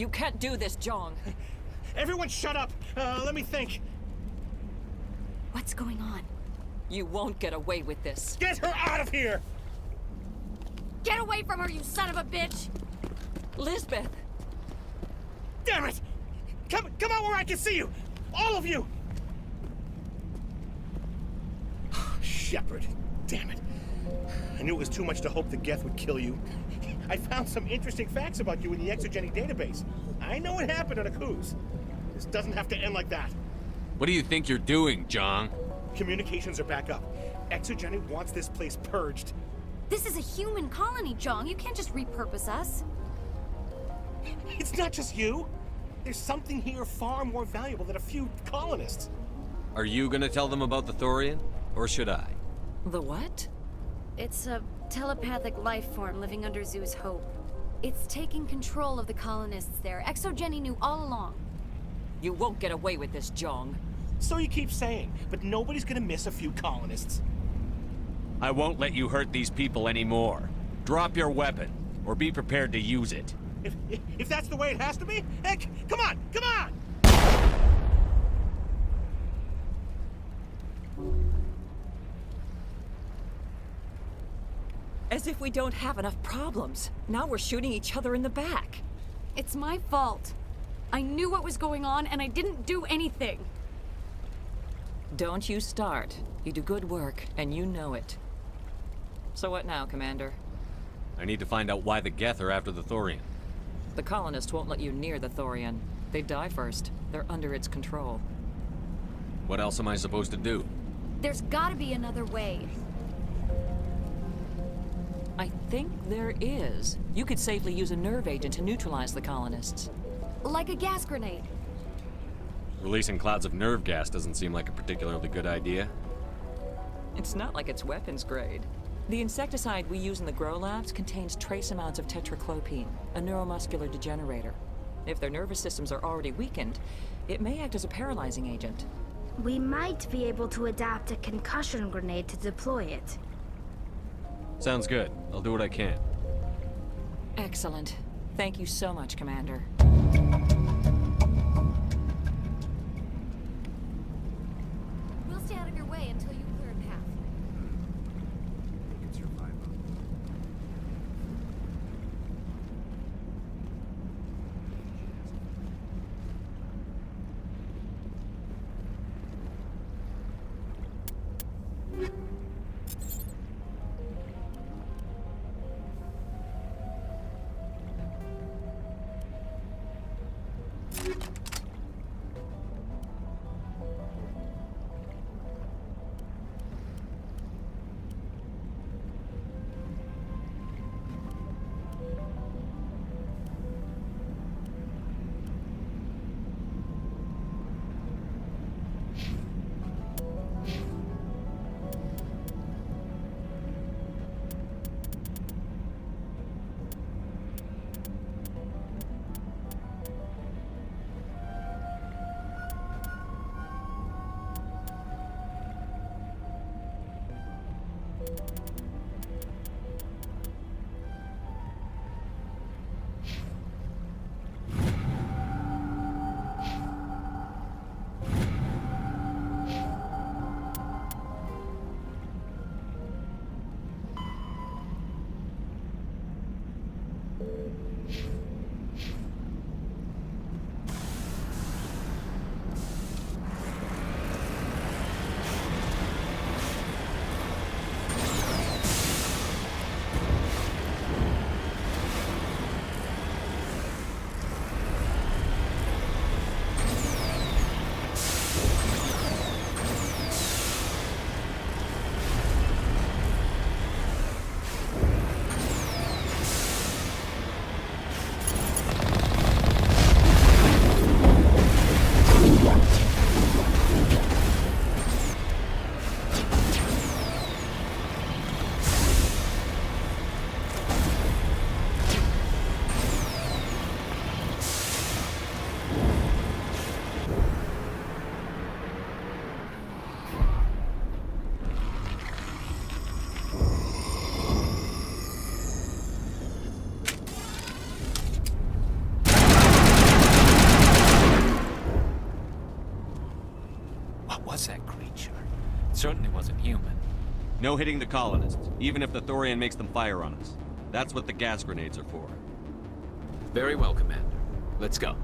You can't do this, Jong. Everyone shut up! Let me think. What's going on? You won't get away with this. Get her out of here! Get away from her, you son of a bitch! Lisbeth! Damn it! Come out where I can see you! All of you! Sheppard, damn it. I knew it was too much to hope the Geth would kill you. I found some interesting facts about you in the exogeny database. I know what happened on a cruise. This doesn't have to end like that. What do you think you're doing, Jong? Communications are back up. Exogeny wants this place purged. This is a human colony, Jong. You can't just repurpose us. It's not just you. There's something here far more valuable than a few colonists. Are you gonna tell them about the Thorian? Or should I? The what? It's a telepathic life form living under Zoo's hope. It's taking control of the colonists there. Exogeny knew all along. You won't get away with this, Jong. So you keep saying, but nobody's gonna miss a few colonists. I won't let you hurt these people anymore. Drop your weapon, or be prepared to use it. If that's the way it has to be, heck, come on, come on! As if we don't have enough problems. Now we're shooting each other in the back. It's my fault. I knew what was going on, and I didn't do anything. Don't you start. You do good work, and you know it. So what now, Commander? I need to find out why the Geth are after the Thorian. The colonists won't let you near the Thorian. They die first. They're under its control. What else am I supposed to do? There's gotta be another way. I think there is. You could safely use a nerve agent to neutralize the colonists. Like a gas grenade. Releasing clouds of nerve gas doesn't seem like a particularly good idea. It's not like it's weapons grade. The insecticide we use in the grow labs contains trace amounts of tetraclopine, a neuromuscular degenerator. If their nervous systems are already weakened, it may act as a paralyzing agent. We might be able to adapt a concussion grenade to deploy it. Sounds good. I'll do what I can. Excellent. Thank you so much, Commander. We'll stay out of your way until you clear a path. It's your vibe. was that creature? It certainly wasn't human. No hitting the colonists, even if the Thorian makes them fire on us. That's what the gas grenades are for. Very well, Commander. Let's go.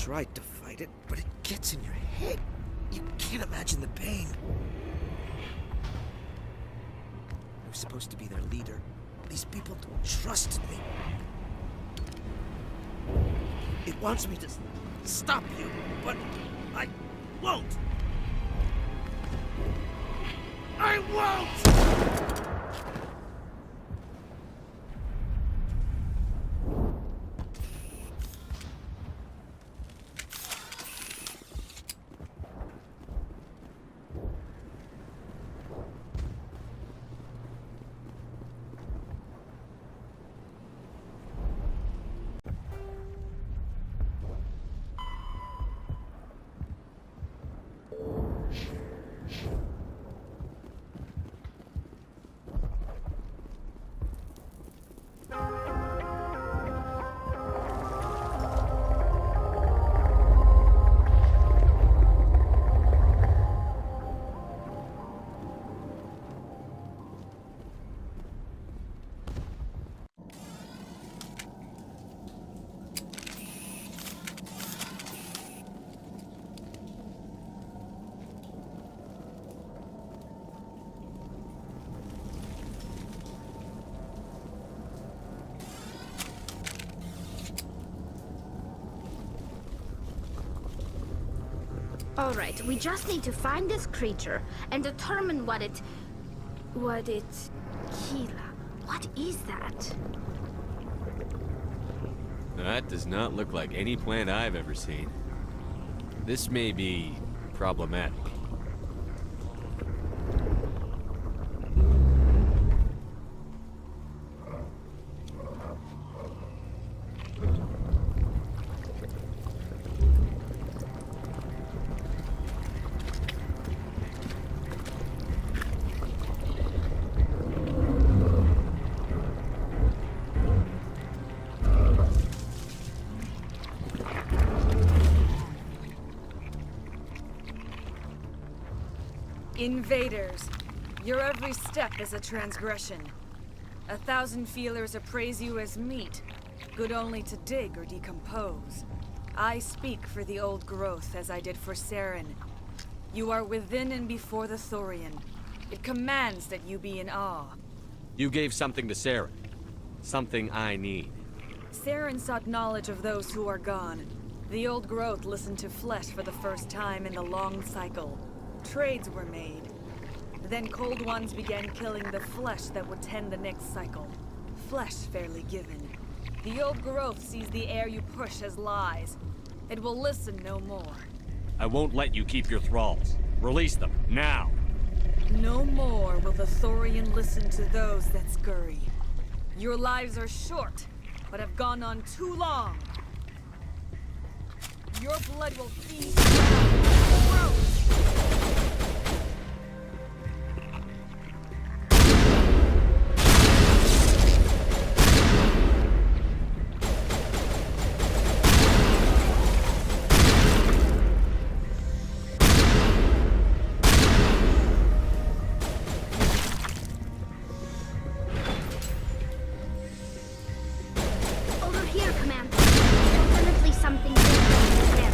tried to fight it, but it gets in your head. You can't imagine the pain. I was supposed to be their leader. These people trusted me. It wants me to stop you, but I won't. I won't! All right, we just need to find this creature and determine what it... Kila. What is that? That does not look like any plant I've ever seen. This may be problematic. Invaders, your every step is a transgression. 1,000 feelers appraise you as meat, good only to dig or decompose. I speak for the old growth as I did for Saren. You are within and before the Thorian. It commands that you be in awe. You gave something to Saren. Something I need. Saren sought knowledge of those who are gone. The old growth listened to flesh for the first time in the long cycle. Trades were made. Then Cold Ones began killing the flesh that would tend the next cycle. Flesh fairly given. The old growth sees the air you push as lies. It will listen no more. I won't let you keep your thralls. Release them, now! No more will the Thorian listen to those that scurry. Your lives are short, but have gone on too long. Your blood will feed the growth. Over here, Commander. Definitely something different than them.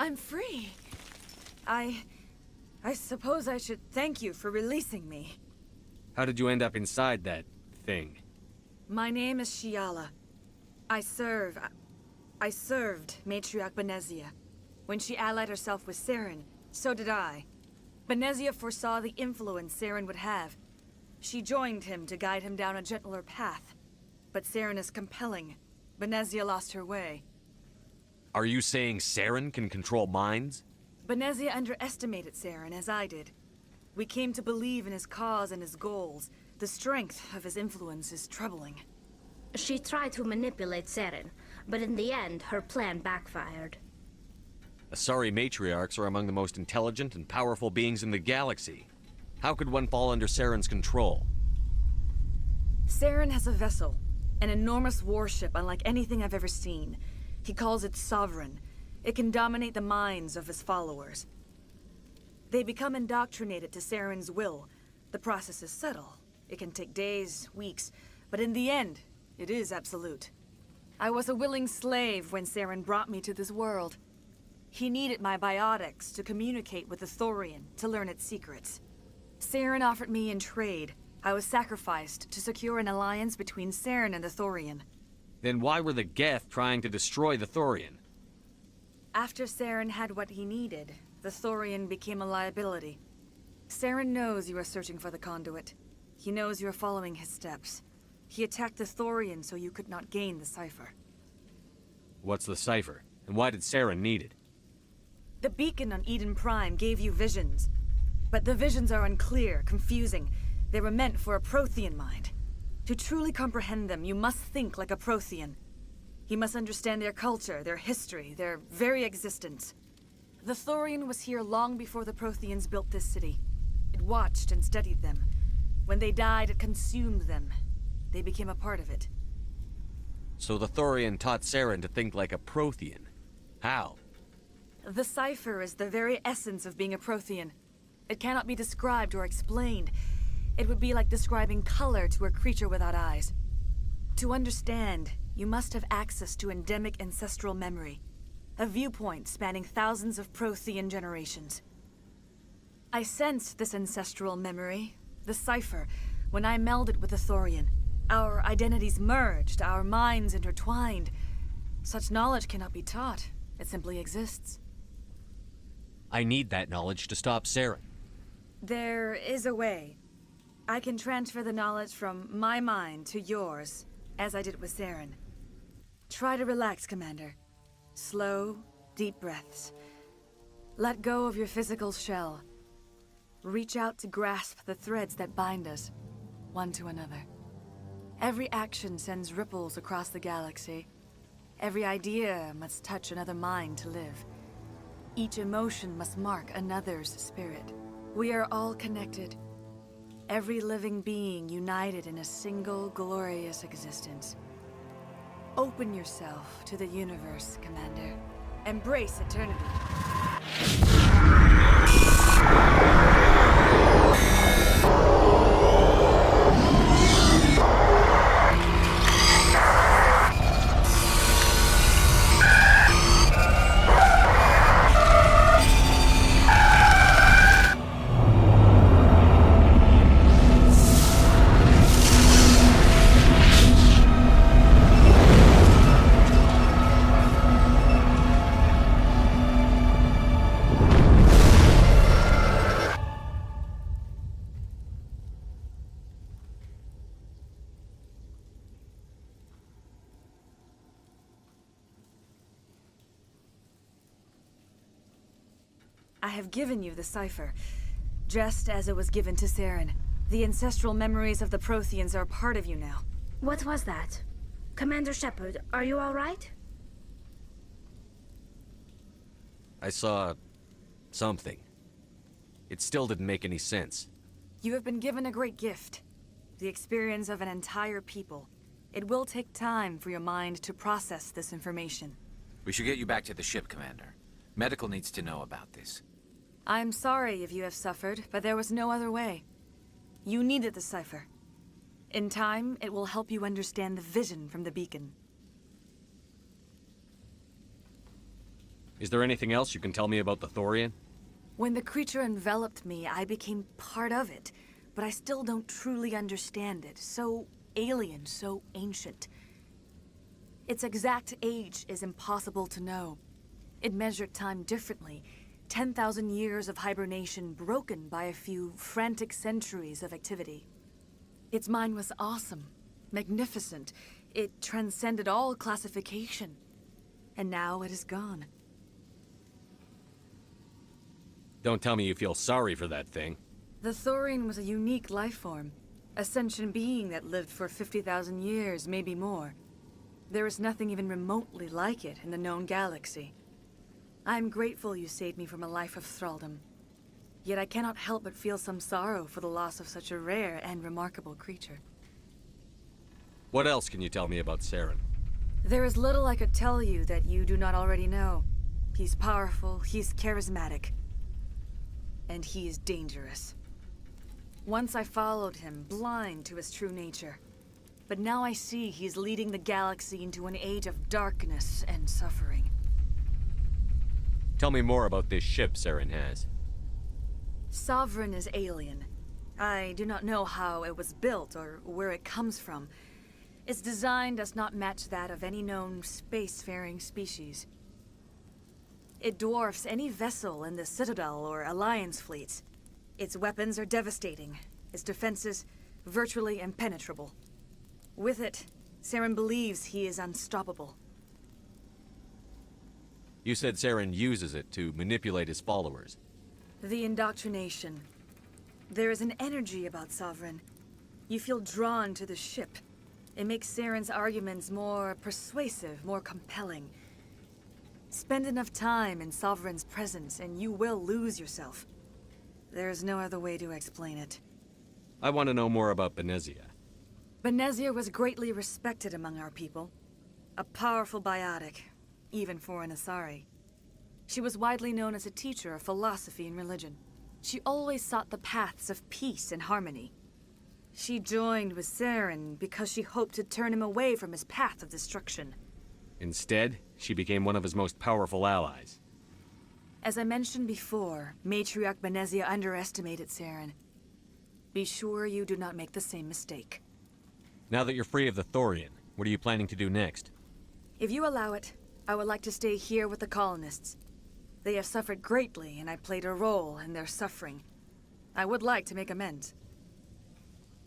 I'm free. I suppose I should thank you for releasing me. How did you end up inside that thing? My name is Shiala. I served Matriarch Benezia. When she allied herself with Saren, so did I. Benezia foresaw the influence Saren would have. She joined him to guide him down a gentler path. But Saren is compelling. Benezia lost her way. Are you saying Saren can control minds? Benezia underestimated Saren, as I did. We came to believe in his cause and his goals. The strength of his influence is troubling. She tried to manipulate Saren, but in the end, her plan backfired. Asari matriarchs are among the most intelligent and powerful beings in the galaxy. How could one fall under Saren's control? Saren has a vessel, an enormous warship unlike anything I've ever seen. He calls it Sovereign. It can dominate the minds of his followers. They become indoctrinated to Saren's will. The process is subtle. It can take days, weeks, but in the end, it is absolute. I was a willing slave when Saren brought me to this world. He needed my biotics to communicate with the Thorian, to learn its secrets. Saren offered me in trade. I was sacrificed to secure an alliance between Saren and the Thorian. Then why were the Geth trying to destroy the Thorian? After Saren had what he needed, the Thorian became a liability. Saren knows you are searching for the conduit. He knows you are following his steps. He attacked the Thorian so you could not gain the cipher. What's the cipher? And why did Saren need it? The beacon on Eden Prime gave you visions. But the visions are unclear, confusing. They were meant for a Prothean mind. To truly comprehend them, you must think like a Prothean. You must understand their culture, their history, their very existence. The Thorian was here long before the Protheans built this city. It watched and studied them. When they died, it consumed them. They became a part of it. So the Thorian taught Saren to think like a Prothean. How? The cipher is the very essence of being a Prothean. It cannot be described or explained. It would be like describing color to a creature without eyes. To understand, you must have access to endemic ancestral memory. A viewpoint spanning thousands of Prothean generations. I sensed this ancestral memory, the cipher, when I melded with the Thorian. Our identities merged, our minds intertwined. Such knowledge cannot be taught. It simply exists. I need that knowledge to stop Saren. There is a way. I can transfer the knowledge from my mind to yours, as I did with Saren. Try to relax, Commander. Slow, deep breaths. Let go of your physical shell. Reach out to grasp the threads that bind us, one to another. Every action sends ripples across the galaxy. Every idea must touch another mind to live. Each emotion must mark another's spirit. We are all connected. Every living being united in a single glorious existence. Open yourself to the universe, Commander. Embrace eternity. I have given you the cipher, just as it was given to Saren. The ancestral memories of the Protheans are a part of you now. What was that? Commander Sheppard, are you all right? I saw something. It still didn't make any sense. You have been given a great gift. The experience of an entire people. It will take time for your mind to process this information. We should get you back to the ship, Commander. Medical needs to know about this. I'm sorry if you have suffered, but there was no other way. You needed the cipher. In time, it will help you understand the vision from the beacon. Is there anything else you can tell me about the Thorian? When the creature enveloped me, I became part of it, but I still don't truly understand it. So alien, so ancient. Its exact age is impossible to know. It measured time differently. 10,000 years of hibernation broken by a few frantic centuries of activity. Its mind was awesome, magnificent. It transcended all classification. And now it is gone. Don't tell me you feel sorry for that thing. The Thorian was a unique life form. A sentient being that lived for 50,000 years, maybe more. There is nothing even remotely like it in the known galaxy. I am grateful you saved me from a life of thraldom. Yet I cannot help but feel some sorrow for the loss of such a rare and remarkable creature. What else can you tell me about Saren? There is little I could tell you that you do not already know. He's powerful, he's charismatic, and he is dangerous. Once I followed him, blind to his true nature. But now I see he's leading the galaxy into an age of darkness and suffering. Tell me more about this ship Saren has. Sovereign is alien. I do not know how it was built or where it comes from. Its design does not match that of any known spacefaring species. It dwarfs any vessel in the Citadel or Alliance fleets. Its weapons are devastating, its defenses virtually impenetrable. With it, Saren believes he is unstoppable. You said Saren uses it to manipulate his followers. The indoctrination. There is an energy about Sovereign. You feel drawn to the ship. It makes Saren's arguments more persuasive, more compelling. Spend enough time in Sovereign's presence and you will lose yourself. There's no other way to explain it. I want to know more about Benezia. Benezia was greatly respected among our people. A powerful biotic, even for an Asari. She was widely known as a teacher of philosophy and religion. She always sought the paths of peace and harmony. She joined with Saren because she hoped to turn him away from his path of destruction. Instead, she became one of his most powerful allies. As I mentioned before, Matriarch Benezia underestimated Saren. Be sure you do not make the same mistake. Now that you're free of the Thorian, what are you planning to do next? If you allow it, I would like to stay here with the colonists. They have suffered greatly, and I played a role in their suffering. I would like to make amends.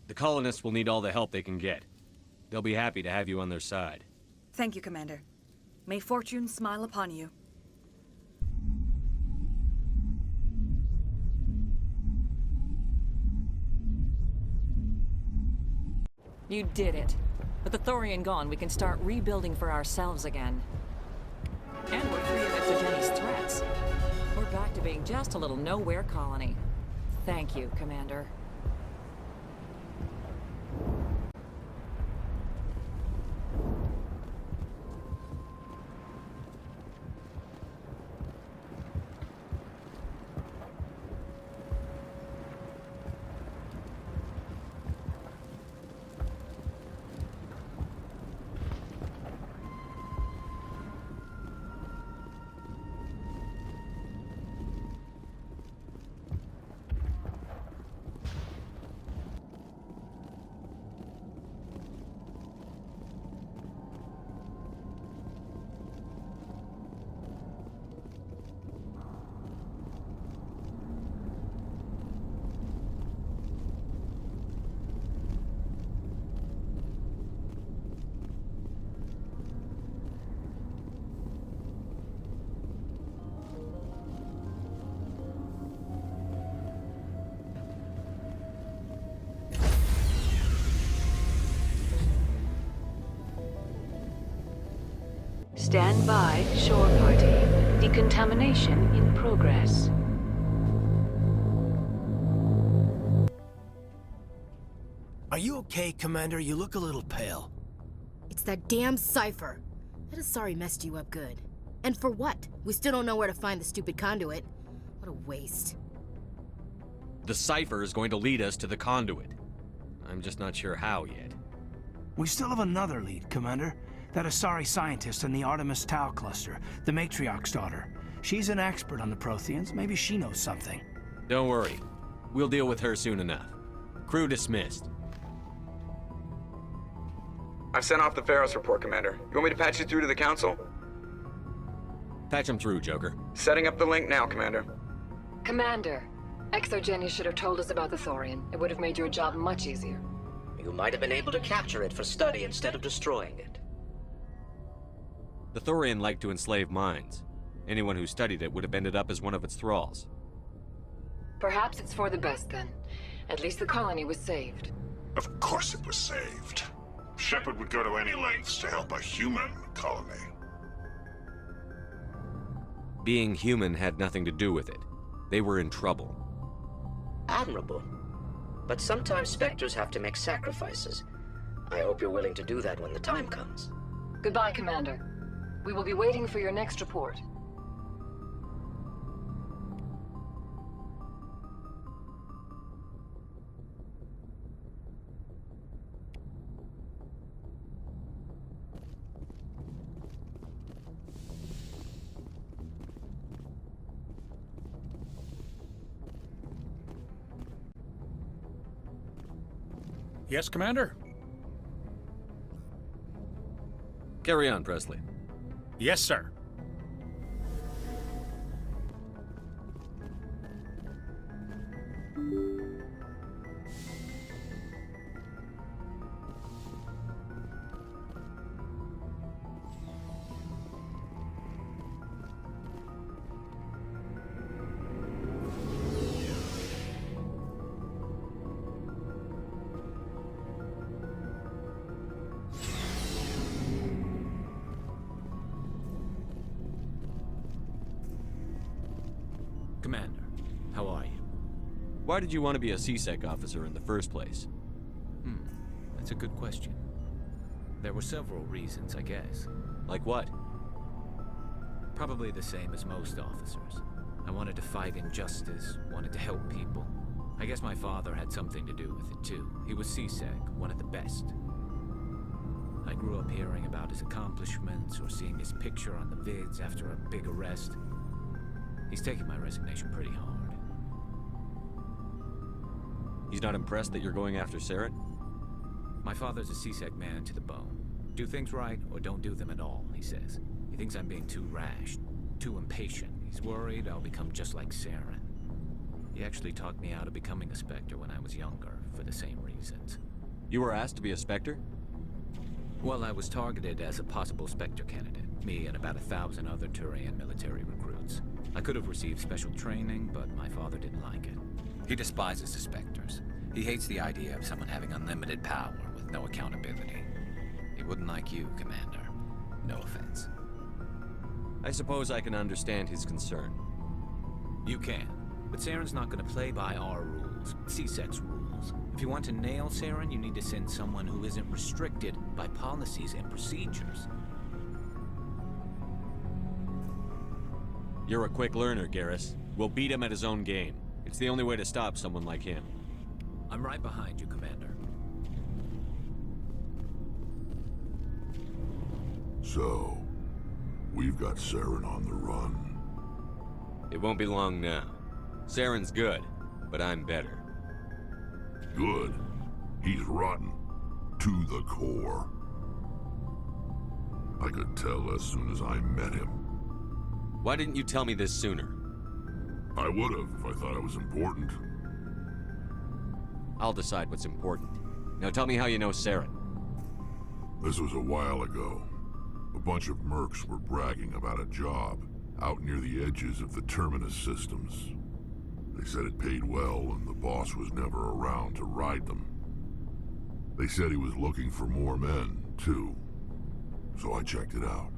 The colonists will need all the help they can get. They'll be happy to have you on their side. Thank you, Commander. May fortune smile upon you. You did it. With the Thorian gone, we can start rebuilding for ourselves again. And we're free of Exogenes' threats. We're back to being just a little nowhere colony. Thank you, Commander. Stand by, shore party. Decontamination in progress. Are you okay, Commander? You look a little pale. It's that damn cipher. That Asari messed you up good. And for what? We still don't know where to find the stupid conduit. What a waste. The cipher is going to lead us to the conduit. I'm just not sure how yet. We still have another lead, Commander. That Asari scientist in the Artemis Tau cluster, the Matriarch's daughter. She's an expert on the Protheans. Maybe she knows something. Don't worry. We'll deal with her soon enough. Crew dismissed. I've sent off the Pharos report, Commander. You want me to patch you through to the Council? Patch him through, Joker. Setting up the link now, Commander. Commander, Exogeny should have told us about the Thorian. It would have made your job much easier. You might have been able to capture it for study instead of destroying it. The Thorian liked to enslave minds. Anyone who studied it would have ended up as one of its thralls. Perhaps it's for the best then. At least the colony was saved. Of course it was saved. Sheppard would go to any lengths to help a human colony. Being human had nothing to do with it. They were in trouble. Admirable. But sometimes Spectres have to make sacrifices. I hope you're willing to do that when the time comes. Goodbye, Commander. We will be waiting for your next report. Yes, Commander? Carry on, Presley. Yes, sir. Commander, how are you? Why did you want to be a CSEC officer in the first place? That's a good question. There were several reasons, I guess. Like what? Probably the same as most officers. I wanted to fight injustice, wanted to help people. I guess my father had something to do with it too. He was CSEC, one of the best. I grew up hearing about his accomplishments or seeing his picture on the vids after a big arrest. He's taking my resignation pretty hard. He's not impressed that you're going after Saren? My father's a CSEC man to the bone. Do things right or don't do them at all, he says. He thinks I'm being too rash, too impatient. He's worried I'll become just like Saren. He actually talked me out of becoming a Spectre when I was younger, for the same reasons. You were asked to be a Spectre? Well, I was targeted as a possible Spectre candidate. Me and about 1,000 other Thorian military recruits. I could have received special training, but my father didn't like it. He despises the Spectres. He hates the idea of someone having unlimited power with no accountability. He wouldn't like you, Commander. No offense. I suppose I can understand his concern. You can, but Saren's not going to play by our rules, CSEC's rules. If you want to nail Saren, you need to send someone who isn't restricted by policies and procedures. You're a quick learner, Garrus. We'll beat him at his own game. It's the only way to stop someone like him. I'm right behind you, Commander. So, we've got Saren on the run. It won't be long now. Saren's good, but I'm better. Good? He's rotten. To the core. I could tell as soon as I met him. Why didn't you tell me this sooner? I would have if I thought it was important. I'll decide what's important. Now tell me how you know Saren. This was a while ago. A bunch of mercs were bragging about a job out near the edges of the Terminus systems. They said it paid well and the boss was never around to ride them. They said he was looking for more men, too. So I checked it out.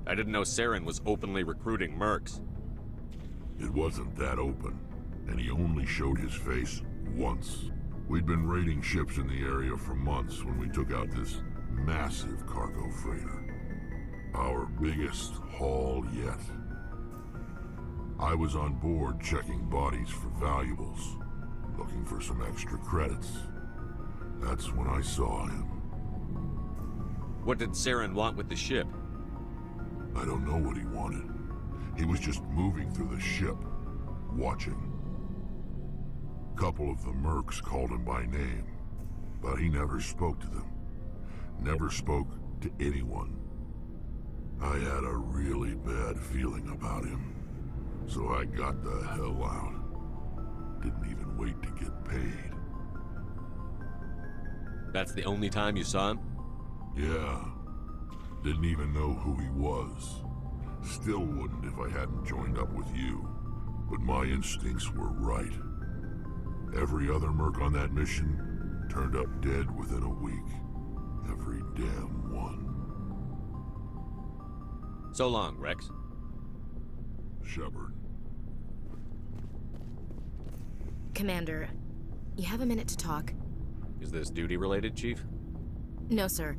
I didn't know Saren was openly recruiting mercs. It wasn't that open, and he only showed his face once. We'd been raiding ships in the area for months when we took out this massive cargo freighter. Our biggest haul yet. I was on board checking bodies for valuables, looking for some extra credits. That's when I saw him. What did Saren want with the ship? I don't know what he wanted. He was just moving through the ship, watching. A couple of the mercs called him by name, but he never spoke to them. Never spoke to anyone. I had a really bad feeling about him, so I got the hell out. Didn't even wait to get paid. That's the only time you saw him? Yeah. Didn't even know who he was. Still wouldn't if I hadn't joined up with you. But my instincts were right. Every other merc on that mission turned up dead within a week. Every damn one. So long, Rex. Sheppard. Commander, you have a minute to talk? Is this duty-related, Chief? No, sir.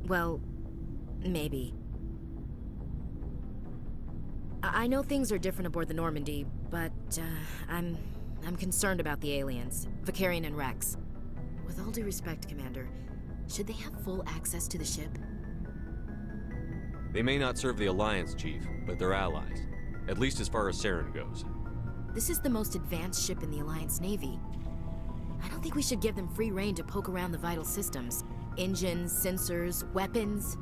Well, maybe. I know things are different aboard the Normandy, but I'm concerned about the aliens, Vicarian and Rex. With all due respect, Commander, should they have full access to the ship? They may not serve the Alliance, Chief, but they're allies. At least as far as Saren goes. This is the most advanced ship in the Alliance Navy. I don't think we should give them free rein to poke around the vital systems. Engines, sensors, weapons.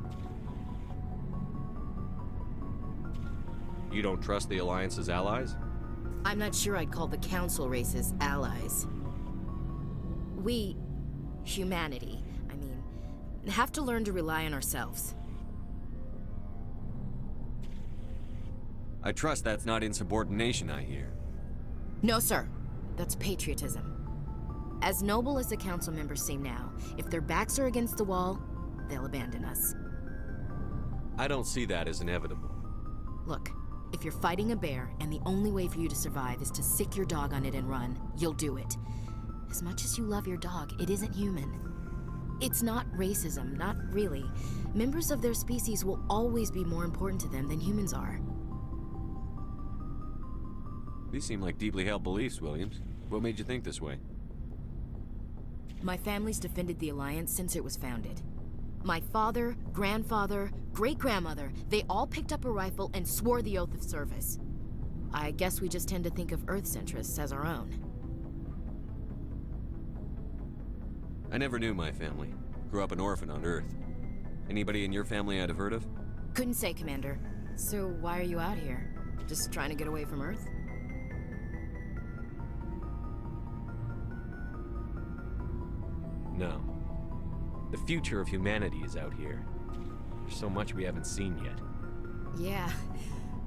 You don't trust the Alliance's allies? I'm not sure I'd call the Council races allies. We, humanity, have to learn to rely on ourselves. I trust that's not insubordination, I hear. No, sir. That's patriotism. As noble as the Council members seem now, if their backs are against the wall, they'll abandon us. I don't see that as inevitable. Look, if you're fighting a bear and the only way for you to survive is to sick your dog on it and run, you'll do it. As much as you love your dog, it isn't human. It's not racism, not really. Members of their species will always be more important to them than humans are. These seem like deeply held beliefs, Williams. What made you think this way? My family's defended the Alliance since it was founded. My father, grandfather, great-grandmother, they all picked up a rifle and swore the oath of service. I guess we just tend to think of Earth's interests as our own. I never knew my family. Grew up an orphan on Earth. Anybody in your family I'd have heard of? Couldn't say, Commander. So why are you out here? Just trying to get away from Earth? No. The future of humanity is out here. There's so much we haven't seen yet. Yeah.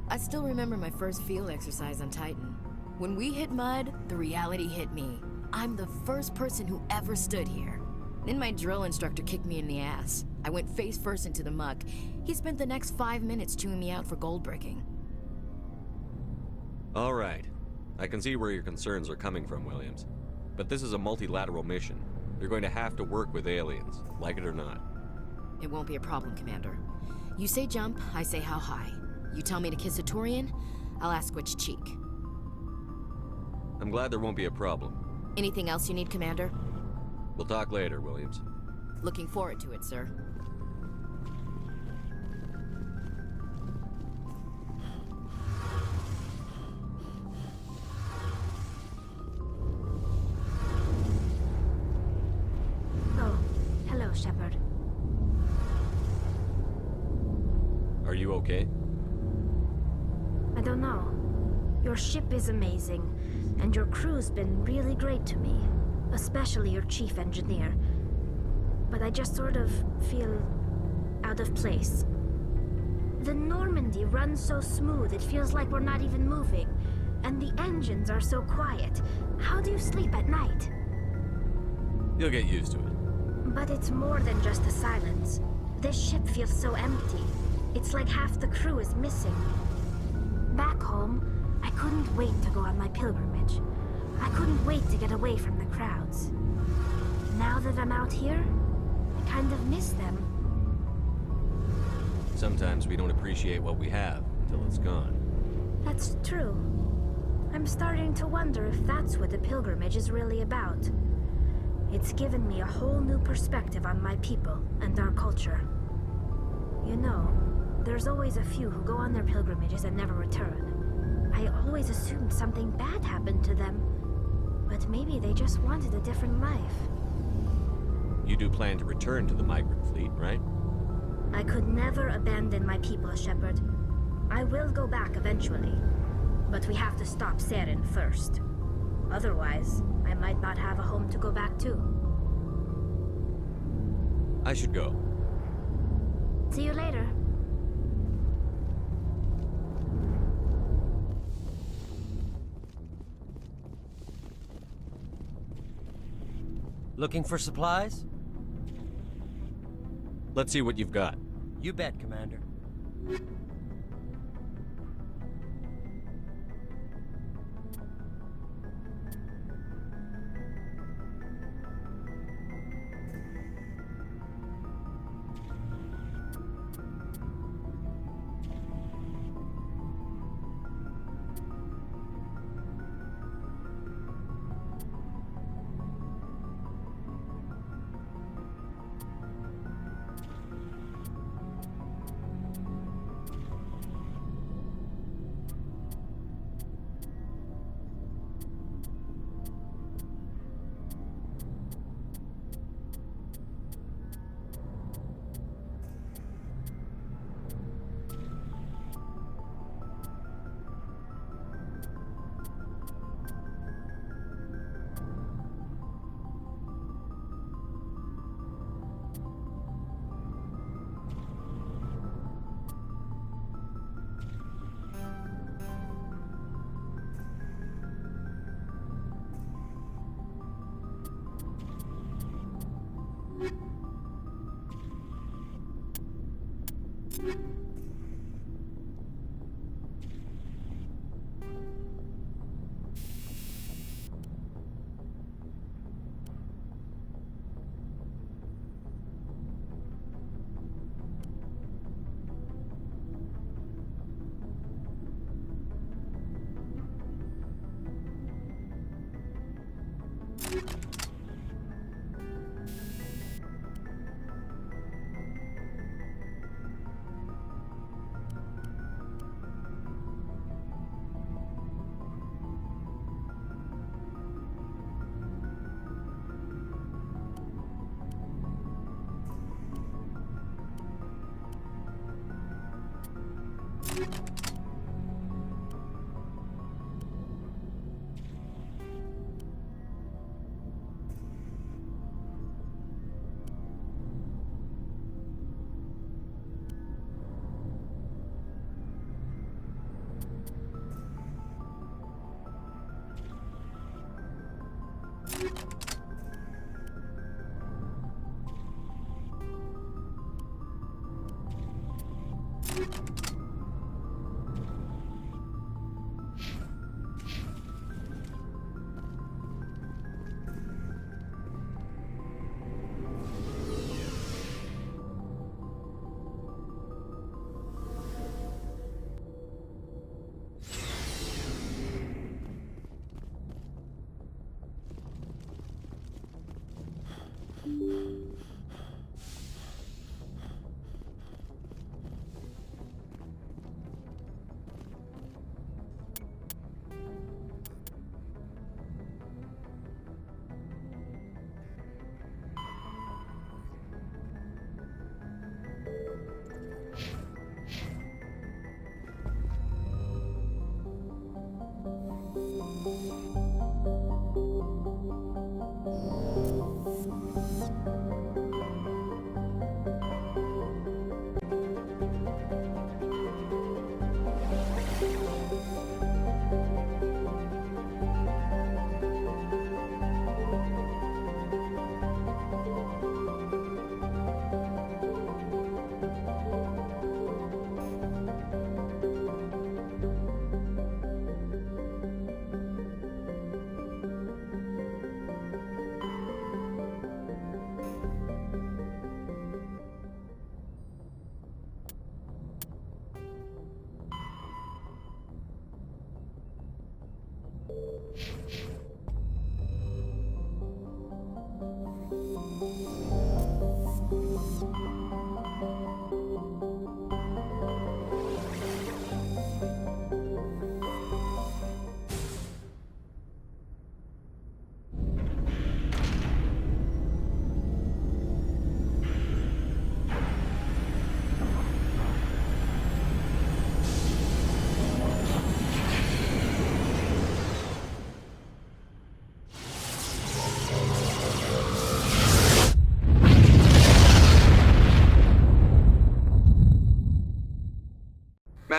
I still remember my first field exercise on Titan. When we hit mud, the reality hit me. I'm the first person who ever stood here. Then my drill instructor kicked me in the ass. I went face first into the muck. He spent the next 5 minutes chewing me out for gold bricking. All right. I can see where your concerns are coming from, Williams. But this is a multilateral mission. You're going to have to work with aliens, like it or not. It won't be a problem, Commander. You say jump, I say how high. You tell me to kiss a Thorian, I'll ask which cheek. I'm glad there won't be a problem. Anything else you need, Commander? We'll talk later, Williams. Looking forward to it, sir. Oh, hello, Sheppard. Are you okay? I don't know. Your ship is amazing, and your crew's been really great to me. Especially your chief engineer. But I just sort of feel out of place. The Normandy runs so smooth it feels like we're not even moving. And the engines are so quiet. How do you sleep at night? You'll get used to it. But it's more than just the silence. This ship feels so empty. It's like half the crew is missing. Back home, I couldn't wait to go on my pilgrimage. I couldn't wait to get away from the crowds. Now that I'm out here, I kind of miss them. Sometimes we don't appreciate what we have until it's gone. That's true. I'm starting to wonder if that's what the pilgrimage is really about. It's given me a whole new perspective on my people and our culture. You know, there's always a few who go on their pilgrimages and never return. I always assumed something bad happened to them. But maybe they just wanted a different life. You do plan to return to the migrant fleet, right? I could never abandon my people, Sheppard. I will go back eventually. But we have to stop Saren first. Otherwise, I might not have a home to go back to. I should go. See you later. Looking for supplies? Let's see what you've got. You bet, Commander.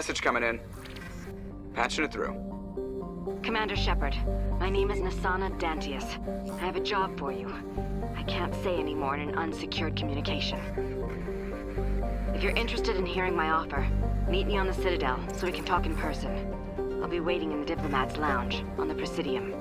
message coming in. Patching it through. Commander Sheppard, my name is Nasana Dantius. I have a job for you. I can't say any more in an unsecured communication. If you're interested in hearing my offer, meet me on the Citadel so we can talk in person. I'll be waiting in the Diplomat's Lounge on the Presidium.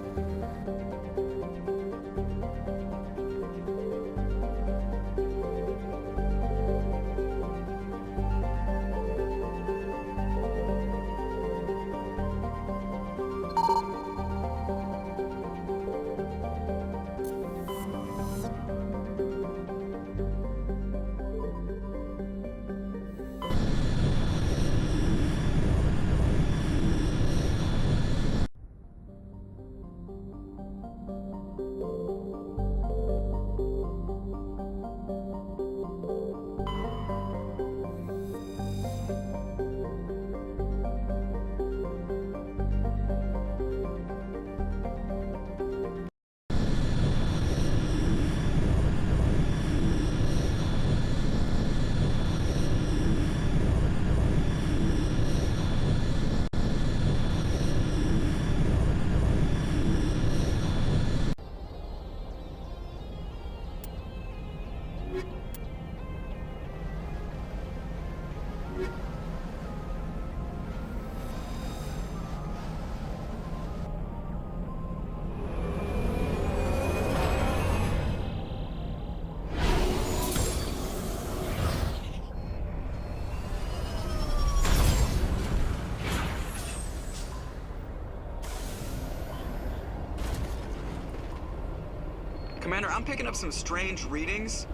Commander, I'm picking up some strange readings.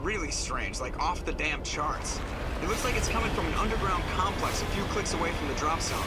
Really strange, like off the damn charts. It looks like it's coming from an underground complex a few clicks away from the drop zone.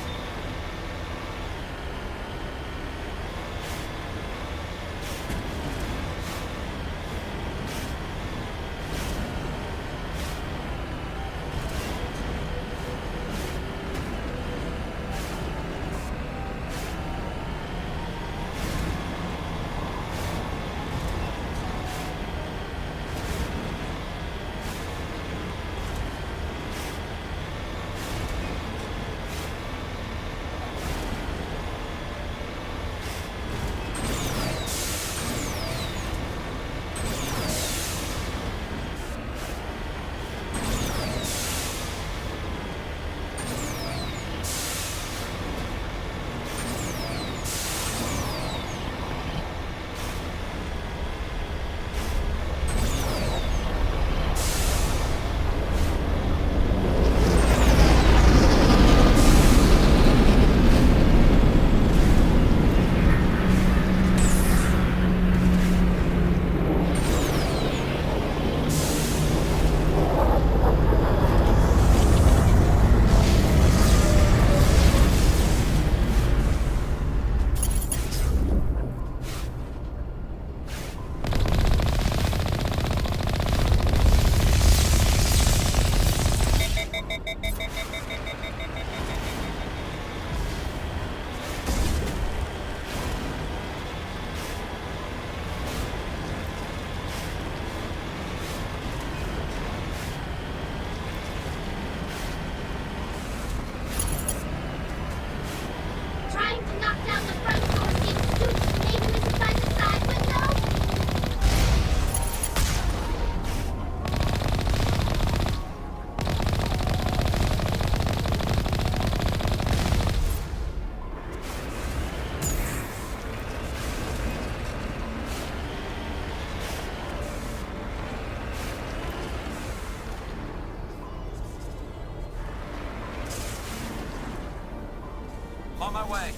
On my way.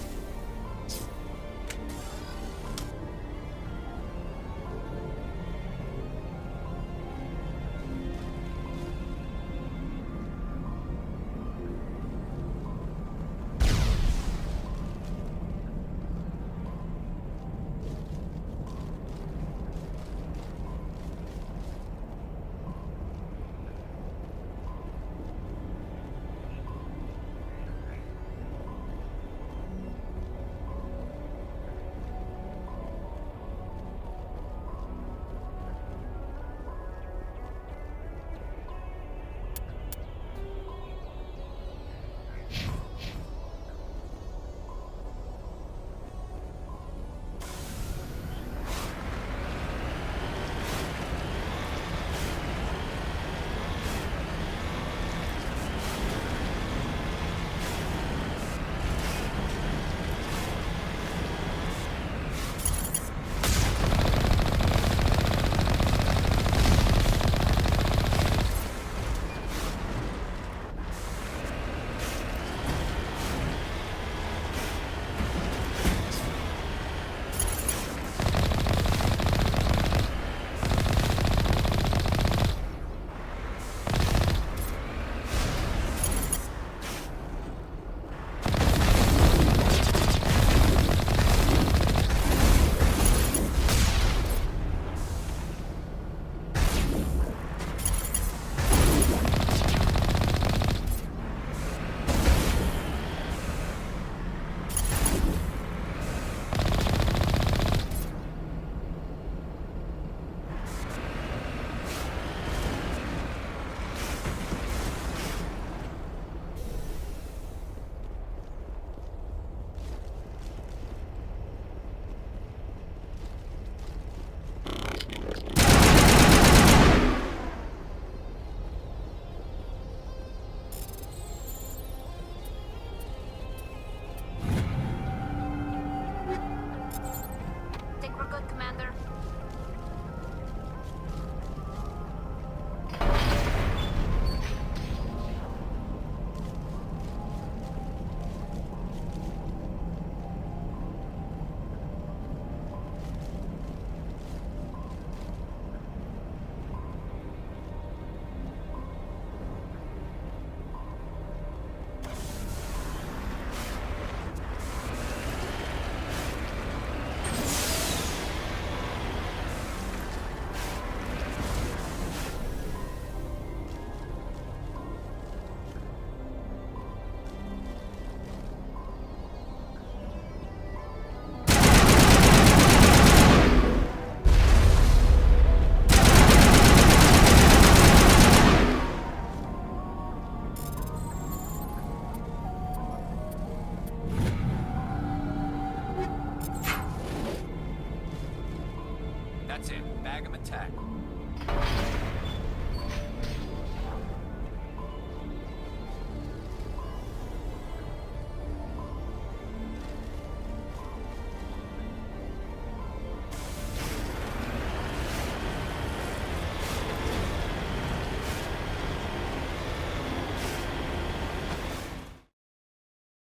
That's it. Bag 'em and tackle.